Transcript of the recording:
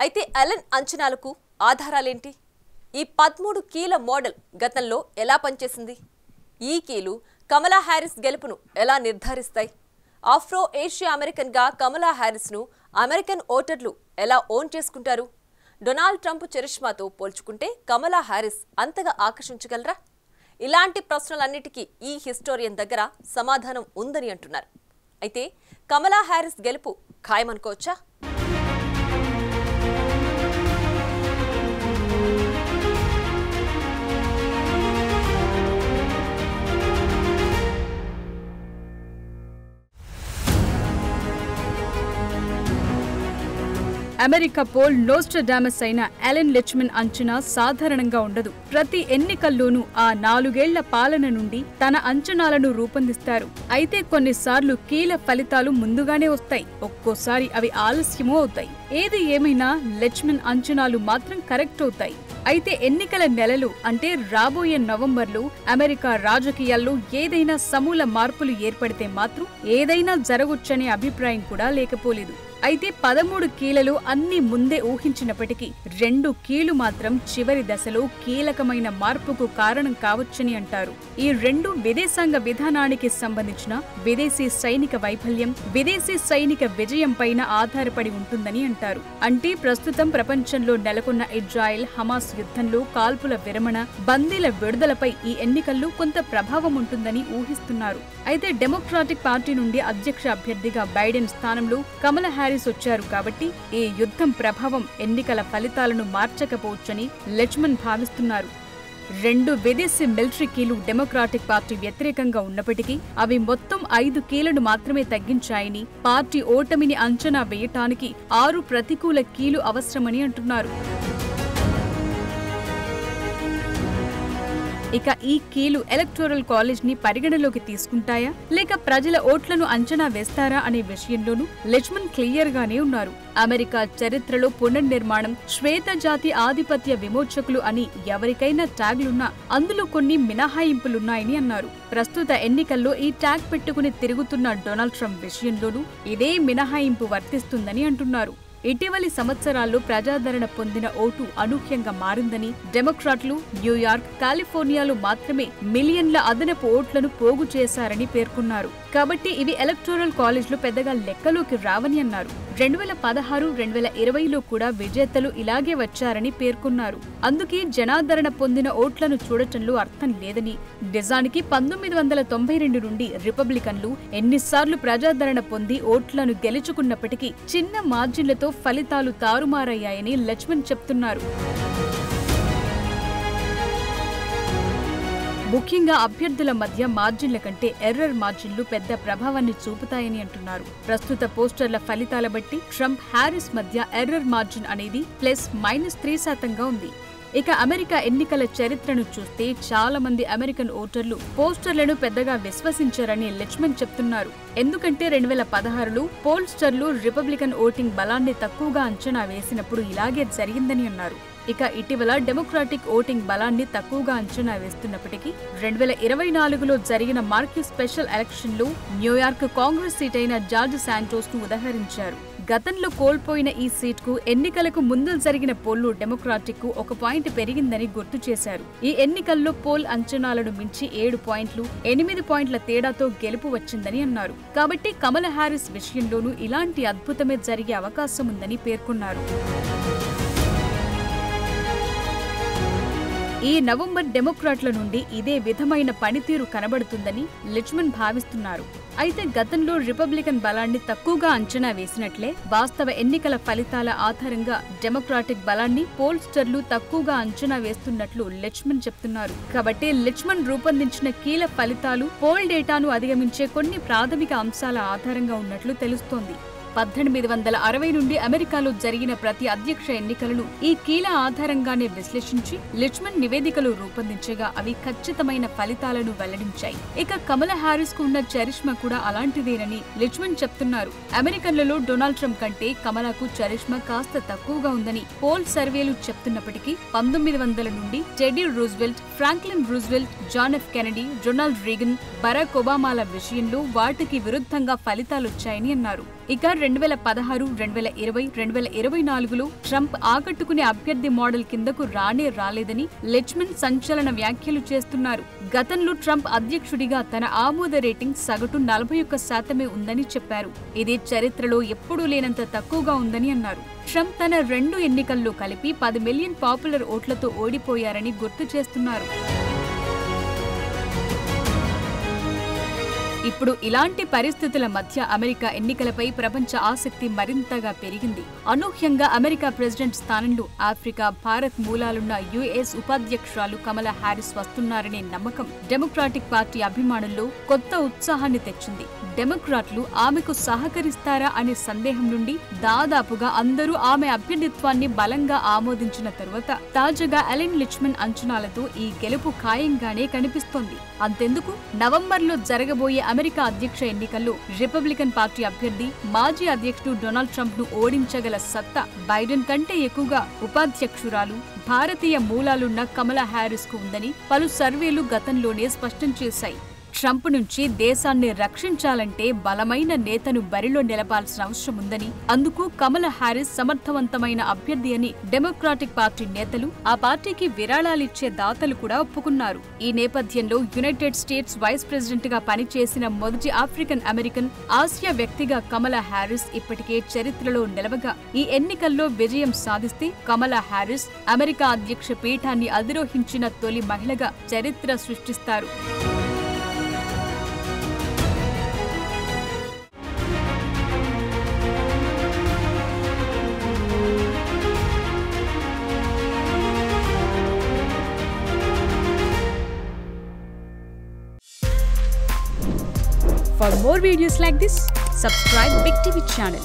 అయితే అలెన్ అంచనాలకు ఆధారాలేంటి? ఈ 13 కీల మోడల్ గతంలో ఎలా పనిచేసింది? ఈ కీలు కమలా హ్యారిస్ గెలుపును ఎలా నిర్ధారిస్తాయి? ఆఫ్రో ఏషియా అమెరికన్గా కమలా హ్యారిస్ను అమెరికన్ ఓటర్లు ఎలా ఓన్ చేసుకుంటారు? డొనాల్డ్ ట్రంప్ చరిష్మాతో పోల్చుకుంటే కమలా హ్యారిస్ అంతగా ఆకర్షించగలరా? ఇలాంటి ప్రశ్నలన్నిటికీ ఈ హిస్టోరియన్ దగ్గర సమాధానం ఉందని అంటున్నారు. అయితే కమలా హ్యారిస్ గెలుపు ఖాయమనుకోవచ్చా? అమెరికా పోల్ నోస్ట్రడామస్ అయిన అలెన్ లిచ్మన్ అంచనా సాధారణంగా ఉండదు. ప్రతి ఎన్నికల్లోనూ ఆ 4 ఏళ్ల పాలన నుండి తన అంచనాలను రూపొందిస్తారు. అయితే కొన్నిసార్లు కీల ఫలితాలు ముందుగానే వస్తాయి, ఒక్కోసారి అవి ఆలస్యమూ అవుతాయి. ఏది ఏమైనా లిచ్మన్ అంచనాలు మాత్రం కరెక్ట్ అవుతాయి. అయితే ఎన్నికల నెలలు అంటే రాబోయే నవంబర్లో అమెరికా రాజకీయాల్లో ఏదైనా సమూల మార్పులు ఏర్పడితే మాత్రం ఏదైనా జరగొచ్చనే అభిప్రాయం కూడా లేకపోలేదు. అయితే 13 కీలలు అన్ని ముందే ఊహించినప్పటికీ 2 కీలు మాత్రం చివరి దశలో కీలకమైన మార్పుకు కారణం కావచ్చని అంటారు. ఈ 2 విదేశాంగ విధానానికి సంబంధించిన విదేశీ సైనిక వైఫల్యం, విదేశీ సైనిక విజయం పైన ఆధారపడి ఉంటుందని అంటారు. అంటే ప్రస్తుతం ప్రపంచంలో నెలకొన్న ఇజ్రాయెల్ హమాస్ యుద్ధంలో కాల్పుల విరమణ, బందీల విడుదలపై ఈ ఎన్నికల్లో కొంత ప్రభావం ఉంటుందని ఊహిస్తున్నారు. అయితే డెమోక్రాటిక్ పార్టీ నుండి అధ్యక్ష అభ్యర్థిగా బైడెన్ స్థానంలో కమలా హ్యారిస్ వచ్చారు కాబట్టి ఈ యుద్ధం ప్రభావం ఎన్నికల ఫలితాలను మార్చకపోవచ్చని లిచ్మన్ భావిస్తున్నారు. 2 విదేశీ మిలిటరీ కీలు డెమోక్రాటిక్ పార్టీ వ్యతిరేకంగా ఉన్నప్పటికీ అవి మొత్తం 5 కీలను మాత్రమే తగ్గించాయని, పార్టీ ఓటమిని అంచనా వేయటానికి 6 ప్రతికూల కీలు అవసరమని అంటున్నారు. ఇక ఈ కీలు ఎలక్టోరల్ కాలేజ్ ని పరిగణలోకి తీసుకుంటాయా లేక ప్రజల ఓట్లను అంచనా వేస్తారా అనే విషయంలోనూ లిచ్మన్ క్లియర్ గానే ఉన్నారు. అమెరికా చరిత్రలో పునర్నిర్మాణం, శ్వేత జాతి ఆధిపత్య విమోచకులు అని ఎవరికైనా ట్యాగ్లున్నా అందులో కొన్ని మినహాయింపులున్నాయని అన్నారు. ప్రస్తుత ఎన్నికల్లో ఈ ట్యాగ్ పెట్టుకుని తిరుగుతున్న డొనాల్డ్ ట్రంప్ విషయంలోనూ ఇదే మినహాయింపు వర్తిస్తుందని అంటున్నారు. ఇటీవలి సంవత్సరాల్లో ప్రజాదరణ పొందిన ఓటు అనూహ్యంగా మారిందని, డెమోక్రాట్లు న్యూయార్క్, కాలిఫోర్నియాలో మాత్రమే మిలియన్ల అదనపు ఓట్లను పోగు చేశారని పేర్కొన్నారు. కాబట్టి ఇవి ఎలక్టోరల్ కాలేజ్లో పెద్దగా లెక్కలోకి రావని అన్నారు. 2016, 2020లో కూడా విజేతలు ఇలాగే వచ్చారని పేర్కొన్నారు. అందుకే జనాదరణ పొందిన ఓట్లను చూడటంలో అర్థం లేదని, నిజానికి 1992 నుండి రిపబ్లికన్లు ఎన్నిసార్లు ప్రజాదరణ పొంది ఓట్లను గెలుచుకున్నప్పటికీ చిన్న మార్జిన్లతో ఫలితాలు తారుమారయ్యాయని లిచ్మన్ చెప్తున్నారు. ముఖ్యంగా అభ్యర్థుల మధ్య మార్జిన్ల కంటే ఎర్రర్ మార్జిన్లు పెద్ద ప్రభావాన్ని చూపుతాయని అంటున్నారు. ప్రస్తుత పోస్టర్ల ఫలితాల బట్టి ట్రంప్ హ్యారిస్ మధ్య ఎర్రర్ మార్జిన్ అనేది +-3% ఉంది. ఇక అమెరికా ఎన్నికల చరిత్రను చూస్తే చాలా మంది అమెరికన్ ఓటర్లు పోస్టర్లను పెద్దగా విశ్వసించారని లిచ్మన్ చెప్తున్నారు. ఎందుకంటే 2016లో పోల్స్టర్లు రిపబ్లికన్ ఓటింగ్ బలాన్ని తక్కువగా అంచనా వేసినప్పుడు ఇలాగే జరిగిందని అన్నారు. ఇక ఇటీవల డెమోక్రాటిక్ ఓటింగ్ బలాన్ని తక్కువగా అంచనా వేస్తున్నప్పటికీ 2024లో జరిగిన మార్క్యూ స్పెషల్ ఎలక్షన్లో న్యూయార్క్ కాంగ్రెస్ సీట్ అయిన జార్జ్ శాంటోస్ ను ఉదహరించారు. గతంలో కోల్పోయిన ఈ సీట్కు ఎన్నికలకు ముందు జరిగిన పోల్లో డెమోక్రాటిక్ 1 పాయింట్ పెరిగిందని గుర్తు చేశారు. ఈ ఎన్నికల్లో పోల్ అంచనాలను మించి 7 పాయింట్లు, 8 పాయింట్ల తేడాతో గెలుపు వచ్చిందని అన్నారు. కాబట్టి కమలా హ్యారిస్ విషయంలోనూ ఇలాంటి అద్భుతమే జరిగే అవకాశం ఉందని పేర్కొన్నారు. ఈ నవంబర్ డెమోక్రాట్ల నుండి ఇదే విధమైన పనితీరు కనబడుతుందని లిచ్మన్ భావిస్తున్నారు. అయితే గతంలో రిపబ్లికన్ బలాన్ని తక్కువగా అంచనా వేసినట్లే వాస్తవ ఎన్నికల ఫలితాల ఆధారంగా డెమోక్రాటిక్ బలాన్ని పోల్స్టర్లు తక్కువగా అంచనా వేస్తున్నట్లు లిచ్మన్ చెప్తున్నారు. కాబట్టి లిచ్మన్ రూపొందించిన కీల ఫలితాలు పోల్ డేటాను అధిగమించే కొన్ని ప్రాథమిక అంశాల ఆధారంగా ఉన్నట్లు తెలుస్తోంది. 1860 నుండి అమెరికాలో జరిగిన ప్రతి అధ్యక్ష ఎన్నికలను ఈ కీల ఆధారంగానే విశ్లేషించి లిచ్మన్ నివేదికలు రూపొందించగా అవి ఖచ్చితమైన ఫలితాలను వెల్లడించాయి. ఇక కమలా హ్యారిస్ కు ఉన్న చరిష్మా కూడా అలాంటిదేనని లిచ్మన్ చెప్తున్నారు. అమెరికన్లలో డొనాల్డ్ ట్రంప్ కంటే కమలాకు చరిష్మా కాస్త తక్కువగా ఉందని పోల్ సర్వేలు చెప్తున్నప్పటికీ 1900 నుండి Teddy Roosevelt, Franklin Roosevelt, John F Kennedy, Ronald Reagan, Barack ఒబామాల విషయంలో వాటికి విరుద్ధంగా ఫలితాలొచ్చాయని అన్నారు. ఇక 2016, 2020, 2024లో ట్రంప్ ఆకట్టుకునే అభ్యర్థి మోడల్ కిందకు రాలేదని లిచ్మన్ సంచలన వ్యాఖ్యలు చేస్తున్నారు. గతంలో ట్రంప్ అధ్యక్షుడిగా తన ఆమోద రేటింగ్ సగటు 41% ఉందని చెప్పారు. ఇది చరిత్రలో ఎప్పుడూ లేనంత తక్కువగా ఉందని అన్నారు. ట్రంప్ తన 2 ఎన్నికల్లో కలిపి 10 మిలియన్ పాపులర్ ఓట్లతో ఓడిపోయారని గుర్తు చేస్తున్నారు. ఇప్పుడు ఇలాంటి పరిస్థితుల మధ్య అమెరికా ఎన్నికలపై ప్రపంచ ఆసక్తి మరింతగా పెరిగింది. అనూహ్యంగా అమెరికా ప్రెసిడెంట్ స్థానంలో ఆఫ్రికా, భారత్ మూలాలున్న యుఎస్ ఉపాధ్యక్షురాలు కమలా హ్యారిస్ వస్తున్నారనే నమ్మకం డెమోక్రాటిక్ పార్టీ అభిమానుల్లో కొత్త ఉత్సాహాన్ని తెచ్చింది. డెమోక్రాట్లు ఆమెకు సహకరిస్తారా అనే సందేహం నుండి దాదాపుగా అందరూ ఆమె అభ్యర్థిత్వాన్ని బలంగా ఆమోదించిన తరువాత తాజాగా అలెన్ లిచ్మన్ అంచనాలతో ఈ గెలుపు ఖాయంగానే కనిపిస్తోంది. అంతెందుకు, నవంబర్లో జరగబోయే అమెరికా అధ్యక్ష ఎన్నికల్లో రిపబ్లికన్ పార్టీ అభ్యర్థి మాజీ అధ్యక్షుడు డొనాల్డ్ ట్రంప్ ను ఓడించగల సత్తా బైడెన్ కంటే ఎక్కువగా ఉపాధ్యక్షురాలు, భారతీయ మూలాలున్న కమలా హ్యారిస్ కు ఉందని పలు సర్వేలు గతంలోనే స్పష్టం చేశాయి. ట్రంప్ నుంచి దేశాన్ని రక్షించాలంటే బలమైన నేతను బరిలో నిలపాల్సిన అవసరం ఉందని, అందుకు కమలా హ్యారిస్ సమర్థవంతమైన అభ్యర్థి అని డెమోక్రాటిక్ పార్టీ నేతలు, ఆ పార్టీకి విరాళాలిచ్చే దాతలు కూడా ఒప్పుకున్నారు. ఈ నేపథ్యంలో యునైటెడ్ స్టేట్స్ వైస్ ప్రెసిడెంట్ గా పనిచేసిన మొదటి ఆఫ్రికన్ అమెరికన్, ఆసియా వ్యక్తిగా కమలా హ్యారిస్ ఇప్పటికే చరిత్రలో నిలవగా, ఈ ఎన్నికల్లో విజయం సాధిస్తే కమలా హ్యారిస్ అమెరికా అధ్యక్ష పీఠాన్ని అధిరోహించిన తొలి మహిళగా చరిత్ర సృష్టిస్తారు. For more videos like this, subscribe Big TV channel.